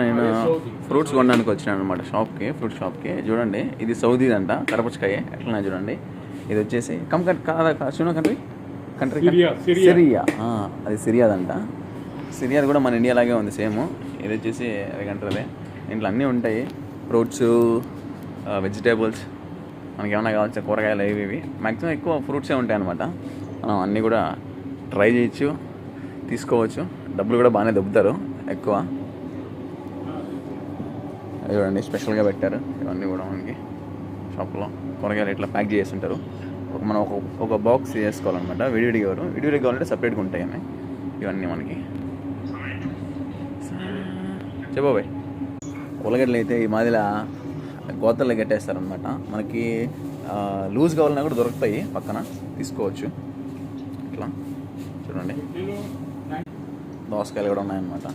నేను ఫ్రూట్స్ కొనడానికి వచ్చినాను అనమాట షాప్కి, ఫ్రూట్ షాప్కి. చూడండి ఇది సౌదీ అంట, కరపచ్చకాయ ఎట్లా చూడండి. ఇది వచ్చేసి కంట్రీ సిరియా, అది సిరియాదంట. సిరియాది కూడా మన ఇండియాలాగే ఉంది సేమ్. ఇది వచ్చేసి అదే ఇంట్లో అన్నీ ఉంటాయి, ఫ్రూట్స్, వెజిటేబుల్స్, మనకి ఏమైనా కావాల్సిన కూరగాయలు ఇవి మ్యాక్సిమం ఎక్కువ ఫ్రూట్సే ఉంటాయి అనమాట. మనం అన్నీ కూడా ట్రై చేయొచ్చు, తీసుకోవచ్చు. డబ్బులు కూడా బాగానే దొబ్బుతారు ఎక్కువ. చూడండి స్పెషల్గా పెట్టారు ఇవన్నీ కూడా మనకి షాప్లో. కూరగాయలు ఇట్లా ప్యాక్ చేసి ఉంటారు. మనం ఒక బాక్స్ చేసుకోవాలన్నమాట. విడివిడిగా కావాలంటే సపరేట్గా ఉంటాయి ఇవన్నీ మనకి. చెప్పబాయ్, ఉల్లగడ్డలు అయితే ఈ మాదిలా గోతల్లో కట్టేస్తారనమాట. మనకి లూజ్ కావాలన్నా కూడా దొరుకుతాయి, పక్కన తీసుకోవచ్చు. ఇట్లా చూడండి దోసకాయలు కూడా ఉన్నాయన్నమాట.